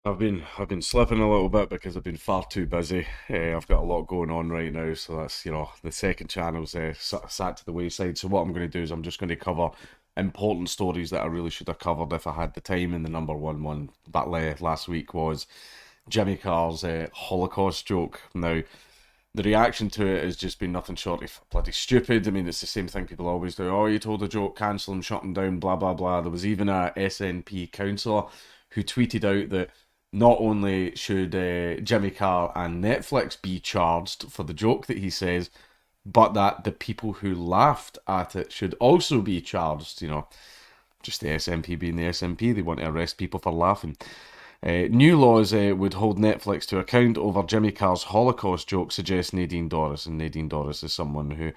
I've been slipping a little bit because I've been far too busy. I've got a lot going on right now, so that's the second channel's sat to the wayside. So what I'm going to do is I'm just going to cover important stories that I really should have covered if I had the time. And the number one that last week was Jimmy Carr's Holocaust joke. Now the reaction to it has just been nothing short of bloody stupid. I mean, it's the same thing people always do. Oh, you told a joke, cancel him, shut him down, blah, blah, blah. There was even a SNP councillor who tweeted out that not only should Jimmy Carr and Netflix be charged for the joke that he says, but that the people who laughed at it should also be charged. Just the SNP being the SNP, they want to arrest people for laughing. New laws would hold Netflix to account over Jimmy Carr's Holocaust joke, suggests Nadine Dorris, and Nadine Dorris is someone who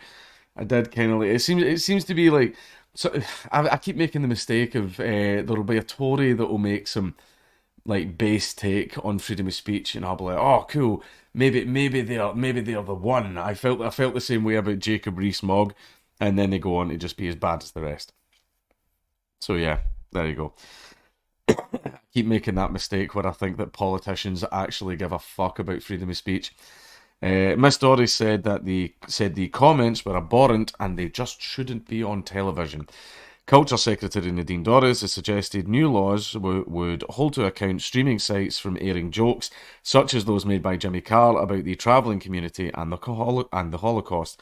I did kind of like. It seems to be like. So I keep making the mistake of there'll be a Tory that will make some like base take on freedom of speech, and I'll be like, oh, cool. Maybe they're the one. I felt the same way about Jacob Rees-Mogg, and then they go on to just be as bad as the rest. So yeah, there you go. Keep making that mistake where I think that politicians actually give a fuck about freedom of speech. Miss Doris said the comments were abhorrent and they just shouldn't be on television. Culture Secretary Nadine Dorries has suggested new laws would hold to account streaming sites from airing jokes, such as those made by Jimmy Carr about the travelling community and the Holocaust.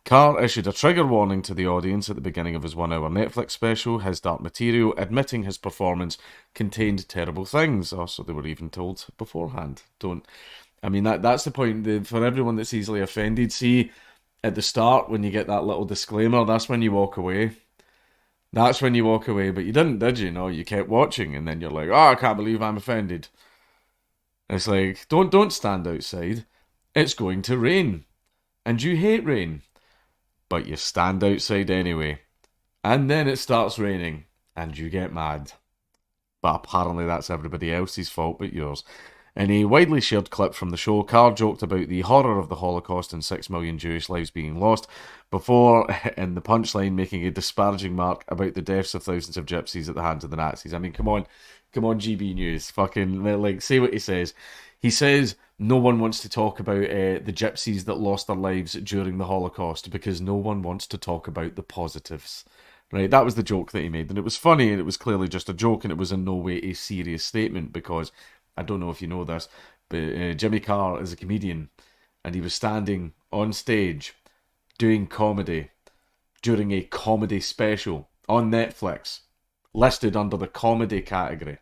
Carr issued a trigger warning to the audience at the beginning of his 1 hour Netflix special, His Dark Material, admitting his performance contained terrible things. Oh, so they were even told beforehand. Don't. I mean, that's the point. For everyone that's easily offended, see, at the start, when you get that little disclaimer, that's when you walk away. That's when you walk away, but you didn't, did you? No, you kept watching, and then you're like, oh, I can't believe I'm offended. It's like, don't stand outside. It's going to rain. And you hate rain. But you stand outside anyway. And then it starts raining, and you get mad. But apparently that's everybody else's fault but yours. In a widely shared clip from the show, Carr joked about the horror of the Holocaust and 6 million Jewish lives being lost, before, in the punchline, making a disparaging mark about the deaths of thousands of gypsies at the hands of the Nazis. I mean, come on, GB News. Fucking, like, say what he says. He says no one wants to talk about the gypsies that lost their lives during the Holocaust because no one wants to talk about the positives. Right, that was the joke that he made, and it was funny, and it was clearly just a joke, and it was in no way a serious statement because I don't know if you know this, but Jimmy Carr is a comedian, and he was standing on stage doing comedy during a comedy special on Netflix, listed under the comedy category.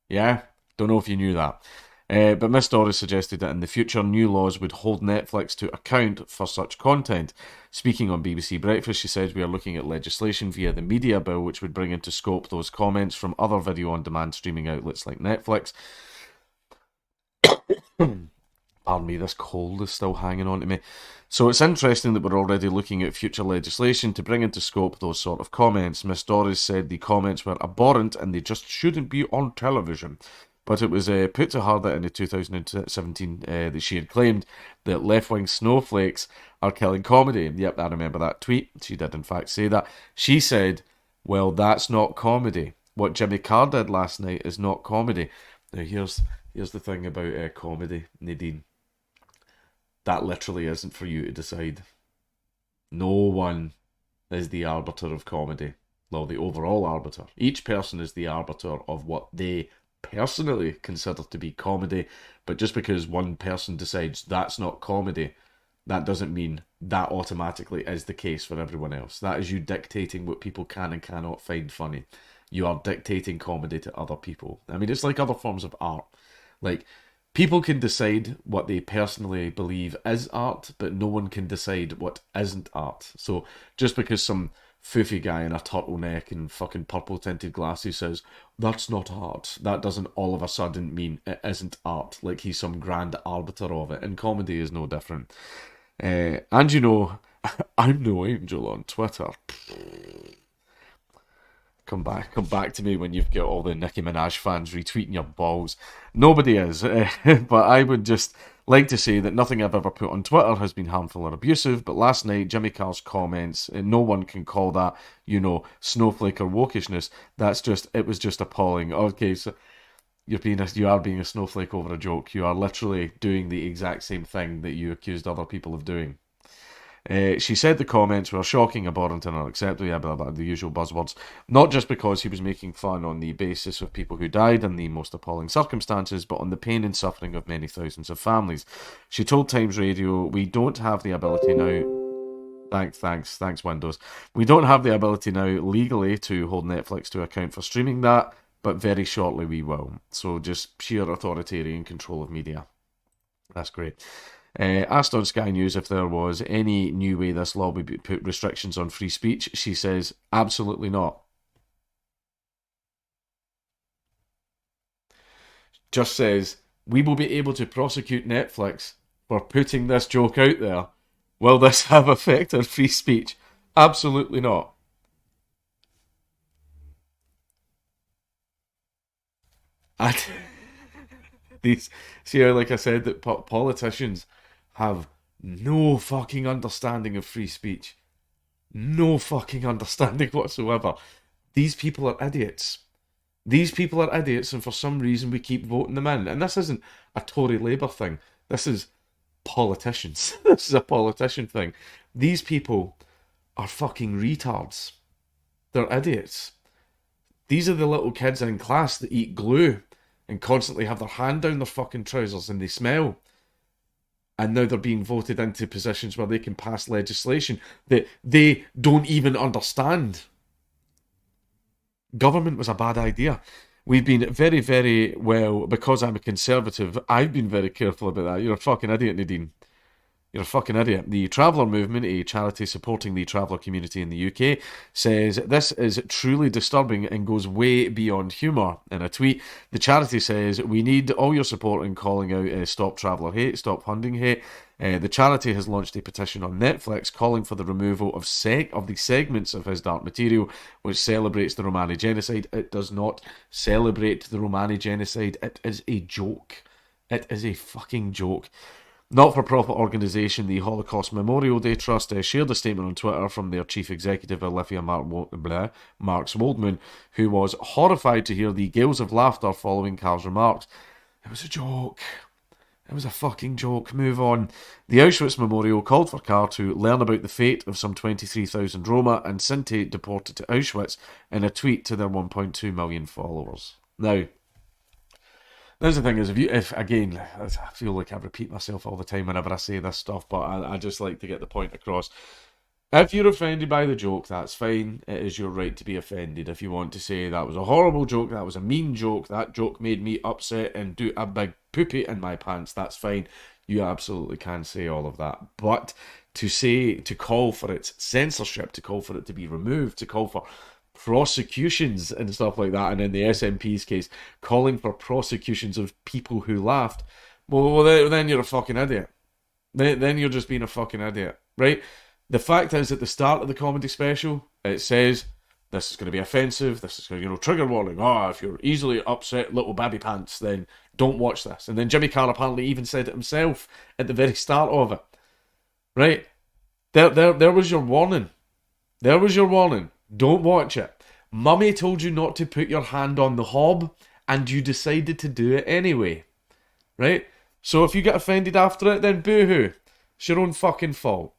Yeah, don't know if you knew that. But Miss Doris suggested that in the future, new laws would hold Netflix to account for such content. Speaking on BBC Breakfast, she said, we are looking at legislation via the media bill, which would bring into scope those comments from other video on demand streaming outlets like Netflix. Pardon me, this cold is still hanging on to me. So it's interesting that we're already looking at future legislation to bring into scope those sort of comments. Miss Doris said the comments were abhorrent and they just shouldn't be on television. But it was put to her that in the 2017 that she had claimed that left-wing snowflakes are killing comedy. Yep, I remember that tweet. She did in fact say that. She said, well, that's not comedy. What Jimmy Carr did last night is not comedy. Now here's the thing about comedy, Nadine. That literally isn't for you to decide. No one is the arbiter of comedy. Well, the overall arbiter. Each person is the arbiter of what they personally consider to be comedy, but just because one person decides that's not comedy, that doesn't mean that automatically is the case for everyone else. That is you dictating what people can and cannot find funny. You are dictating comedy to other people. I mean, it's like other forms of art. Like, people can decide what they personally believe is art, but no one can decide what isn't art. So just because some foofy guy in a turtleneck and fucking purple tinted glasses says that's not art, that doesn't all of a sudden mean it isn't art. Like he's some grand arbiter of it. And comedy is no different. And I'm no angel on Twitter. Come back to me when you've got all the Nicki Minaj fans retweeting your balls. Nobody is, but I would just like to say that nothing I've ever put on Twitter has been harmful or abusive. But last night, Jimmy Carr's comments, no one can call that, snowflake or wokishness. It was just appalling. Okay, so You are being a snowflake over a joke. You are literally doing the exact same thing that you accused other people of doing. She said the comments were shocking, abhorrent, and unacceptable. Yeah, blah, blah, the usual buzzwords. Not just because he was making fun on the basis of people who died in the most appalling circumstances, but on the pain and suffering of many thousands of families. She told Times Radio, "We don't have the ability now." Thanks, Windows. We don't have the ability now legally to hold Netflix to account for streaming that, but very shortly we will. So just sheer authoritarian control of media. That's great. Asked on Sky News if there was any new way this law would put restrictions on free speech, she says, absolutely not. Just says, we will be able to prosecute Netflix for putting this joke out there. Will this have effect on free speech? Absolutely not. And these, see how, like I said, that politicians have no fucking understanding of free speech. No fucking understanding whatsoever. These people are idiots. These people are idiots, and for some reason we keep voting them in. And this isn't a Tory Labour thing. This is politicians. This is a politician thing. These people are fucking retards. They're idiots. These are the little kids in class that eat glue and constantly have their hand down their fucking trousers and they smell. And now they're being voted into positions where they can pass legislation that they don't even understand. Government was a bad idea. We've been very, very well, because I'm a conservative, I've been very careful about that. You're a fucking idiot, Nadine. You're a fucking idiot. The Traveller Movement, a charity supporting the traveller community in the UK, says this is truly disturbing and goes way beyond humour. In a tweet, the charity says, "We need all your support in calling out Stop Traveller Hate, Stop Funding Hate." The charity has launched a petition on Netflix calling for the removal of the segments of his dark material which celebrates the Romani genocide. It does not celebrate the Romani genocide. It is a joke. It is a fucking joke. Not-for-profit organisation, the Holocaust Memorial Day Trust, shared a statement on Twitter from their chief executive, Olivia Marks Waldman, who was horrified to hear the gales of laughter following Carr's remarks. It was a joke. It was a fucking joke. Move on. The Auschwitz Memorial called for Carr to learn about the fate of some 23,000 Roma and Sinti deported to Auschwitz in a tweet to their 1.2 million followers. Now, there's the thing is, if again, I feel like I repeat myself all the time whenever I say this stuff, but I just like to get the point across. If you're offended by the joke, that's fine. It is your right to be offended. If you want to say that was a horrible joke, that was a mean joke, that joke made me upset and do a big poopy in my pants, that's fine. You absolutely can say all of that. But to call for its censorship, to call for it to be removed, to call for prosecutions and stuff like that, and in the SNP's case, calling for prosecutions of people who laughed, well, then you're a fucking idiot. Then you're just being a fucking idiot, right? The fact is, at the start of the comedy special, it says, this is going to be offensive, this is going to, trigger warning. Oh, if you're easily upset little baby pants, then don't watch this. And then Jimmy Carr apparently even said it himself at the very start of it. Right? There was your warning. There was your warning. Don't watch it. Mummy told you not to put your hand on the hob, and you decided to do it anyway. Right? So if you get offended after it, then boo-hoo. It's your own fucking fault.